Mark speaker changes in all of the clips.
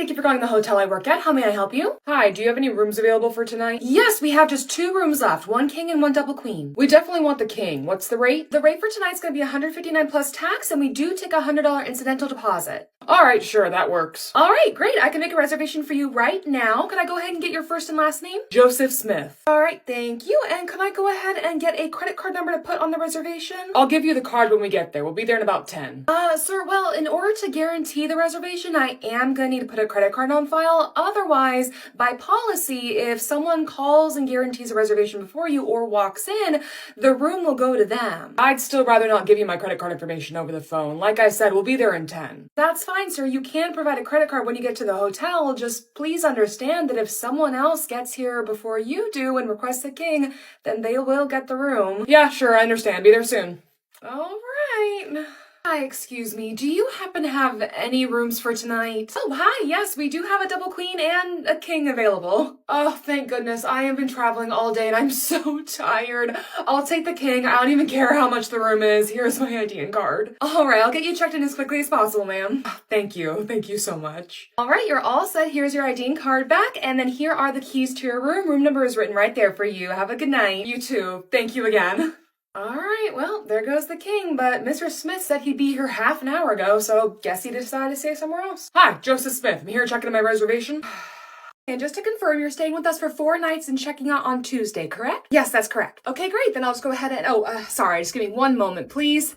Speaker 1: thank you for calling the hotel I work at. How may I help you? Hi, do you have any rooms available for tonight? Yes, we have just 2 rooms left, 1 king and 1 double queen. We definitely want the king. What's the rate? The rate for tonight's gonna be $159 plus tax, and we do take a $100 incidental deposit. All right, sure, that works. All right, great. I can make a reservation for you right now. Can I go ahead and get your first and last name? Joseph Smith. All right, thank you. And can I go ahead and get a credit card number to put on the reservation? I'll give you the card when we get there. We'll be there in about 10. Sir, well, in order to guarantee the reservation, I am gonna need to put a credit card on file. Otherwise, by policy, if someone calls and guarantees a reservation before you or walks in, the room will go to them. I'd still rather not give you my credit card information over the phone. Like I said, we'll be there in 10. That's fine, sir. You can provide a credit card when you get to the hotel. Just please understand that if someone else gets here before you do and requests a king, then they will get the room. Yeah, sure, I understand. Be there soon. All right. Hi, excuse me. Do you happen to have any rooms for tonight? Oh, hi. Yes, we do have a double queen and a king available. Oh, thank goodness. I have been traveling all day and I'm so tired. I'll take the king. I don't even care how much the room is. Here's my ID and card. All right, I'll get you checked in as quickly as possible, ma'am. Thank you. Thank you so much. All right, you're all set. Here's your ID and card back. And then here are the keys to your room. Room number is written right there for you. Have a good night. You too. Thank you again. All right, well, there goes the king, but Mr. Smith said he'd be here half an hour ago, so guess he decided to stay somewhere else. Hi, Joseph Smith. I'm here checking in my reservation. And just to confirm, you're staying with us for 4 nights and checking out on Tuesday, correct? Yes, that's correct. Okay, great. Then I'll just go ahead and, sorry, just give me 1 moment, please.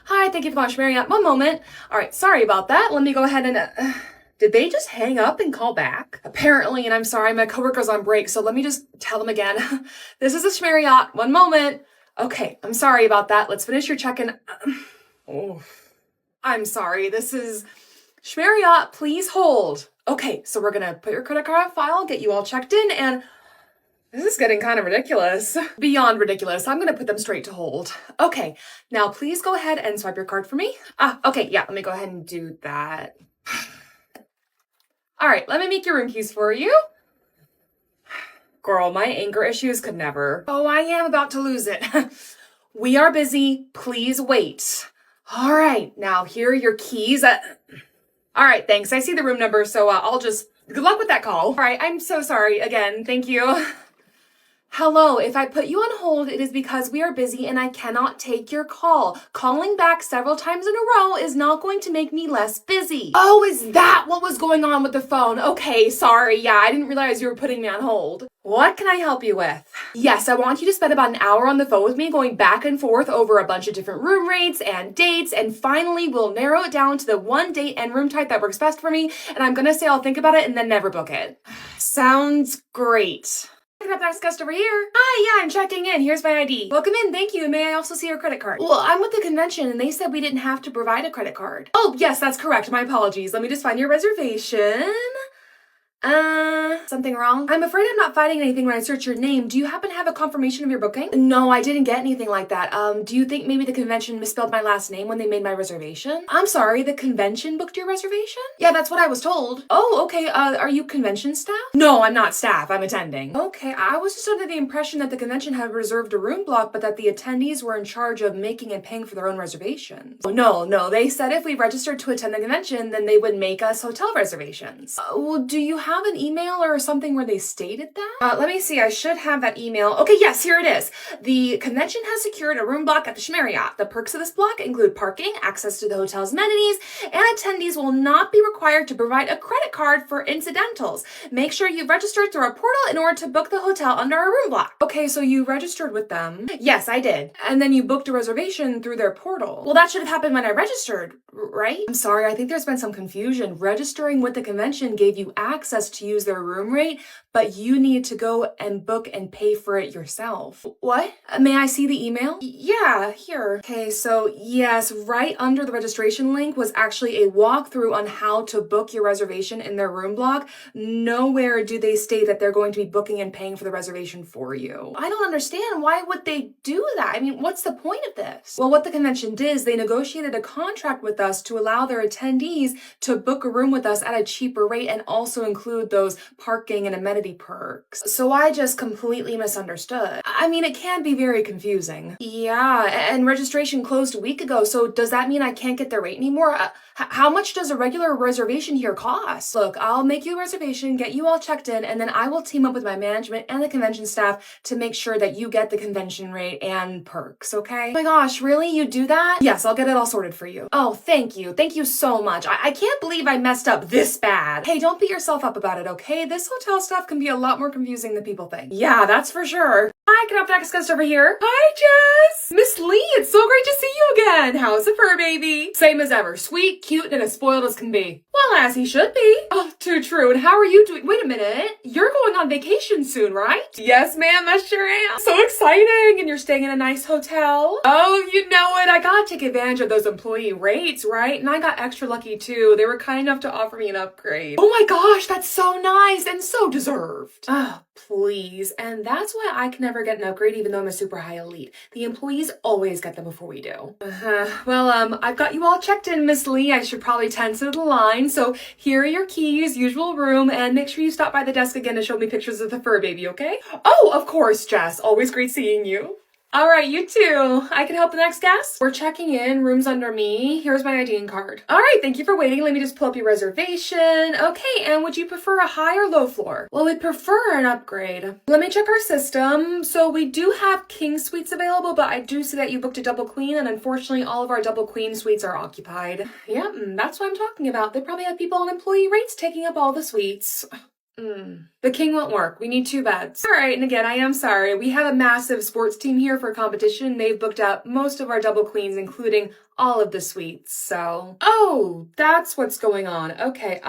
Speaker 1: Hi, thank you for calling Marriott. 1 moment. All right, sorry about that. Let me go ahead and, did they just hang up and call back? Apparently, and I'm sorry, my coworker's on break, so let me just tell them again. This is a Marriott. 1 moment. Okay, I'm sorry about that. Let's finish your check-in. Oh, I'm sorry. This is Marriott. Please hold. Okay, so we're gonna put your credit card on file, get you all checked in, and this is getting kind of ridiculous. Beyond ridiculous. I'm gonna put them straight to hold. Okay, now please go ahead and swipe your card for me. Okay, yeah, let me go ahead and do that. All right, let me make your room keys for you. Girl, my anger issues could never. Oh, I am about to lose it. We are busy. Please wait. All right, now here are your keys. All right, thanks. I see the room number, so I'll just... Good luck with that call. All right, I'm so sorry again. Thank you. Hello, if I put you on hold, it is because we are busy and I cannot take your call. Calling back several times in a row is not going to make me less busy. Oh, is that what was going on with the phone? Okay, sorry. Yeah, I didn't realize you were putting me on hold. What can I help you with? Yes, I want you to spend about an hour on the phone with me going back and forth over a bunch of different room rates and dates, and finally we'll narrow it down to the one date and room type that works best for me, and I'm gonna say I'll think about it and then never book it. Sounds great. Next customer here. Hi, yeah, I'm checking in. Here's my ID. Welcome in, thank you. May I also see your credit card? Well, I'm with the convention and they said we didn't have to provide a credit card. Oh, yes, that's correct. My apologies. Let me just find your reservation. Something wrong? I'm afraid I'm not finding anything when I search your name. Do you happen to have a confirmation of your booking? No, I didn't get anything like that. Do you think maybe the convention misspelled my last name when they made my reservation? I'm sorry, the convention booked your reservation? Yeah, that's what I was told. Oh, okay. Are you convention staff? No, I'm not staff. I'm attending. Okay, I was just under the impression that the convention had reserved a room block, but that the attendees were in charge of making and paying for their own reservations. Oh, no. They said if we registered to attend the convention, then they would make us hotel reservations. Well, do you have an email or something where they stated that? Let me see. I should have that email. Okay, yes, here it is. The convention has secured a room block at the Marriott. The perks of this block include parking, access to the hotel's amenities, and attendees will not be required to provide a credit card for incidentals. Make sure you've registered through our portal in order to book the hotel under our room block. Okay, so you registered with them? Yes, I did. And then you booked a reservation through their portal. Well, that should have happened when I registered, right? I'm sorry, I think there's been some confusion. Registering with the convention gave you access to use their room rate, but you need to go and book and pay for it yourself. What? May I see the email? Yeah, here. Okay, so yes, right under the registration link was actually a walkthrough on how to book your reservation in their room block. Nowhere do they state that they're going to be booking and paying for the reservation for you. I don't understand. Why would they do that? I mean, what's the point of this? Well, what the convention did is they negotiated a contract with us to allow their attendees to book a room with us at a cheaper rate and also include include those parking and amenity perks. So I just completely misunderstood. I mean, it can be very confusing. Yeah, and registration closed a week ago, so does that mean I can't get the rate anymore? How much does a regular reservation here cost? Look, I'll make you a reservation, get you all checked in, and then I will team up with my management and the convention staff to make sure that you get the convention rate and perks, okay? Oh my gosh, really? You do that? Yes, I'll get it all sorted for you. Oh, thank you. Thank you so much. I can't believe I messed up this bad. Hey, don't beat yourself up about it, okay? This hotel stuff can be a lot more confusing than people think. Yeah, that's for sure. Hi, can I have the next guest over here? Hi, Jess! Miss Lee, it's so great to see you again. How's the fur baby? Same as ever. Sweet, cute, and as spoiled as can be. Well, as he should be. Oh, too true. And how are you doing? Wait a minute. You're going on vacation soon, right? Yes, ma'am, I sure am. So exciting. And you're staying in a nice hotel? Oh, you know it. I gotta take advantage of those employee rates, right? And I got extra lucky too. They were kind enough to offer me an upgrade. Oh my gosh, that's so nice and so deserved. Oh, please. And that's why I can never get an upgrade even though I'm a super high elite. The employees always get them before we do. Well, I've got you all checked in, Miss Lee. I should probably tend to the line. So here are your keys, usual room, and make sure you stop by the desk again to show me pictures of the fur baby, okay? Oh, of course, Jess. Always great seeing you. All right, you too. I can help the next guest? We're checking in. Room's under me. Here's my ID card. All right, thank you for waiting. Let me just pull up your reservation. Okay, and would you prefer a high or low floor? Well, we'd prefer an upgrade. Let me check our system. So we do have king suites available, but I do see that you booked a double queen, and unfortunately, all of our double queen suites are occupied. Yep, that's what I'm talking about. They probably have people on employee rates taking up all the suites. The king won't work. We need 2 beds. All right, and again, I am sorry. We have a massive sports team here for competition. They've booked out most of our double queens, including all of the suites, so... Oh, that's what's going on. Okay,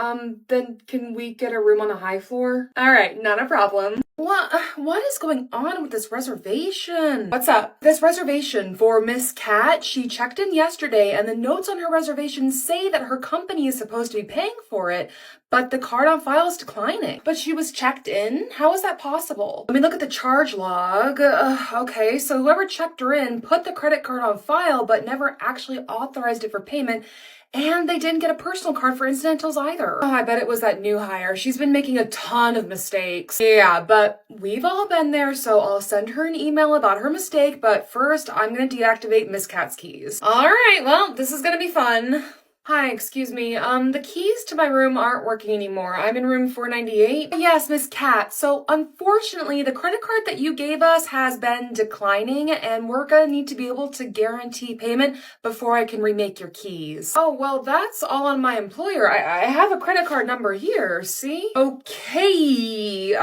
Speaker 1: then can we get a room on the high floor? All right, not a problem. What is going on with this reservation? What's up? This reservation for Miss Cat, she checked in yesterday and the notes on her reservation say that her company is supposed to be paying for it, but the card on file is declining. But she was checked in? How is that possible? Let me look at the charge log. Okay, so whoever checked her in put the credit card on file, but never actually authorized it for payment. And they didn't get a personal card for incidentals either. Oh, I bet it was that new hire. She's been making a ton of mistakes. Yeah, but we've all been there, so I'll send her an email about her mistake, but first I'm gonna deactivate Miss Cat's keys. All right, well, this is gonna be fun. Hi, excuse me. The keys to my room aren't working anymore. I'm in room 498. Yes, Miss Cat. So unfortunately, the credit card that you gave us has been declining and we're gonna need to be able to guarantee payment before I can remake your keys. Oh, well, that's all on my employer. I have a credit card number here, see? Okay.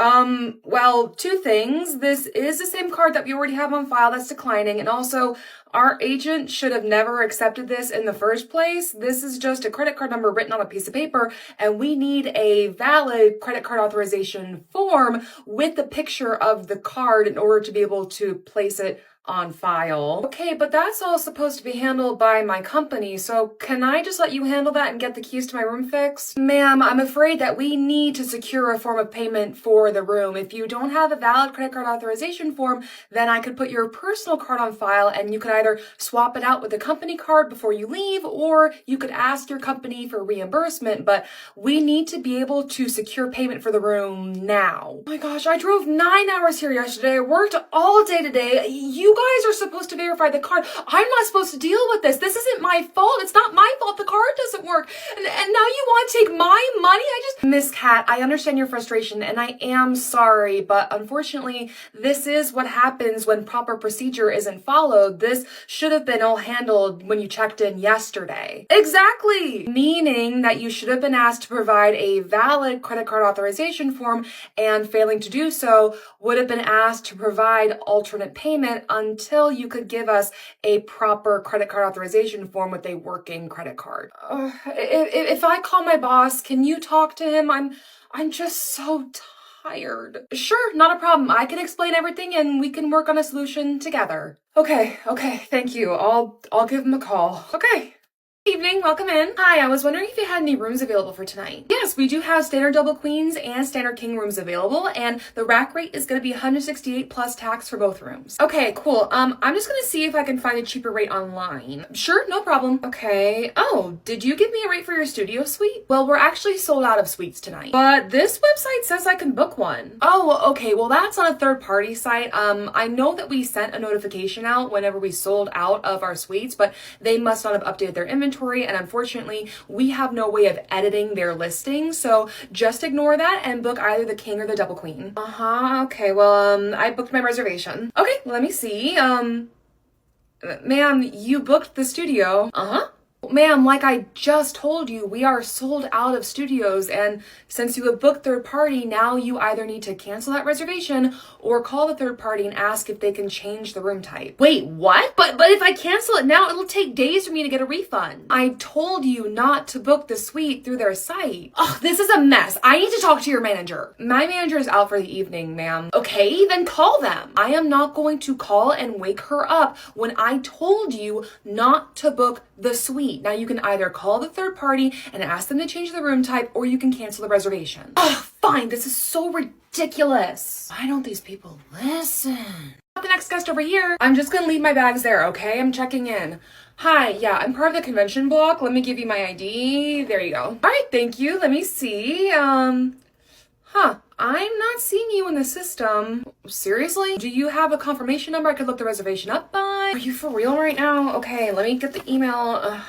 Speaker 1: Well, 2 things. This is the same card that we already have on file that's declining, and also our agent should have never accepted this in the first place. This is just a credit card number written on a piece of paper, and we need a valid credit card authorization form with the picture of the card in order to be able to place it on file. Okay, but that's all supposed to be handled by my company, so can I just let you handle that and get the keys to my room fixed? Ma'am, I'm afraid that we need to secure a form of payment for the room. If you don't have a valid credit card authorization form, then I could put your personal card on file and you could either swap it out with a company card before you leave, or you could ask your company for reimbursement, but we need to be able to secure payment for the room now. Oh my gosh, I drove 9 hours here yesterday. I worked all day today. You guys are supposed to verify the card. I'm not supposed to deal with this. This isn't my fault. It's not my fault the card doesn't work. And now you want to take my money? Miss Cat, I understand your frustration and I am sorry, but unfortunately, this is what happens when proper procedure isn't followed. This should have been all handled when you checked in yesterday. Exactly! Meaning that you should have been asked to provide a valid credit card authorization form, and failing to do so would have been asked to provide alternate payment until you could give us a proper credit card authorization form with a working credit card. If I call my boss, can you talk to him? I'm just so tired. Sure, not a problem. I can explain everything and we can work on a solution together. Okay, thank you. I'll give him a call. Okay. Evening, welcome in. Hi, I was wondering if you had any rooms available for tonight. Yes, we do have standard double queens and standard king rooms available, and the rack rate is going to be 168 plus tax for both rooms. Okay, cool. I'm just going to see if I can find a cheaper rate online. Sure, no problem. Okay. Oh, did you give me a rate for your studio suite? Well, we're actually sold out of suites tonight, but this website says I can book one. Oh, okay. Well, that's on a third-party site. I know that we sent a notification out whenever we sold out of our suites, but they must not have updated their inventory, and unfortunately we have no way of editing their listing, so just ignore that and book either the king or the double queen. Okay, well, I booked my reservation. Okay, let me see. Ma'am, you booked the studio. Ma'am, like I just told you, we are sold out of studios, and since you have booked third party, now you either need to cancel that reservation or call the third party and ask if they can change the room type. Wait, what? But if I cancel it now, it'll take days for me to get a refund. I told you not to book the suite through their site. Oh, this is a mess. I need to talk to your manager. My manager is out for the evening, ma'am. Okay, then call them. I am not going to call and wake her up when I told you not to book the suite. Now you can either call the third party and ask them to change the room type, or you can cancel the reservation. Oh, fine. This is so ridiculous. Why don't these people listen? The next guest over here. I'm just gonna leave my bags there, okay? I'm checking in. Hi, yeah, I'm part of the convention block. Let me give you my ID. There you go. All right, thank you. Let me see. I'm not seeing you in the system. Seriously? Do you have a confirmation number I could look the reservation up by? Are you for real right now? Okay, let me get the email.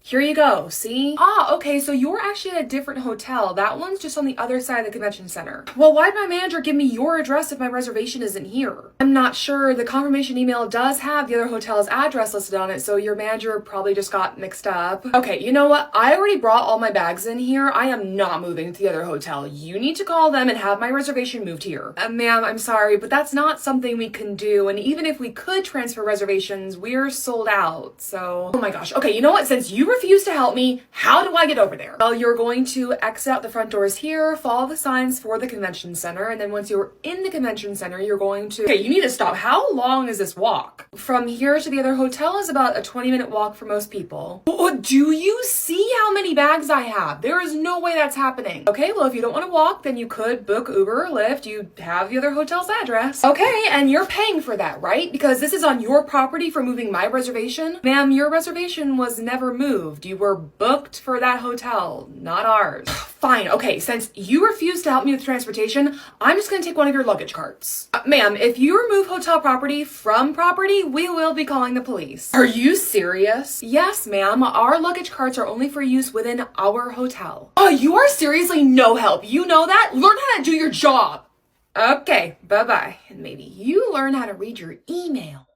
Speaker 1: Here you go, see? Okay, so you're actually at a different hotel. That one's just on the other side of the convention center. Well, why'd my manager give me your address if my reservation isn't here? I'm not sure. The confirmation email does have the other hotel's address listed on it, so your manager probably just got mixed up. Okay, you know what? I already brought all my bags in here. I am not moving to the other hotel. You need to call them and have my reservation moved here. Ma'am, I'm sorry, but that's not something we can do, and even if we could transfer reservations, we're sold out, so... Oh my gosh. Okay, you know what? Since you refuse to help me, how do I get over there? Well, you're going to exit out the front doors here, follow the signs for the convention center, and then once you're in the convention center, you're going to... Okay, you need to stop. How long is this walk? From here to the other hotel is about a 20-minute walk for most people. Oh, do you see how many bags I have? There is no way that's happening. Okay, well, if you don't want to walk, then you could book Uber or Lyft. You have the other hotel's address. Okay, and you're paying for that, right? Because this is on your property for moving my reservation. Ma'am, your reservation was never moved. You were booked for that hotel, not ours. Fine, okay, since you refuse to help me with transportation, I'm just gonna take one of your luggage carts. Ma'am, if you remove hotel property from property, we will be calling the police. Are you serious? Yes, ma'am, our luggage carts are only for use within our hotel. Oh, you are seriously no help. You know that? Learn how to do your job. Okay, bye-bye. And maybe you learn how to read your email.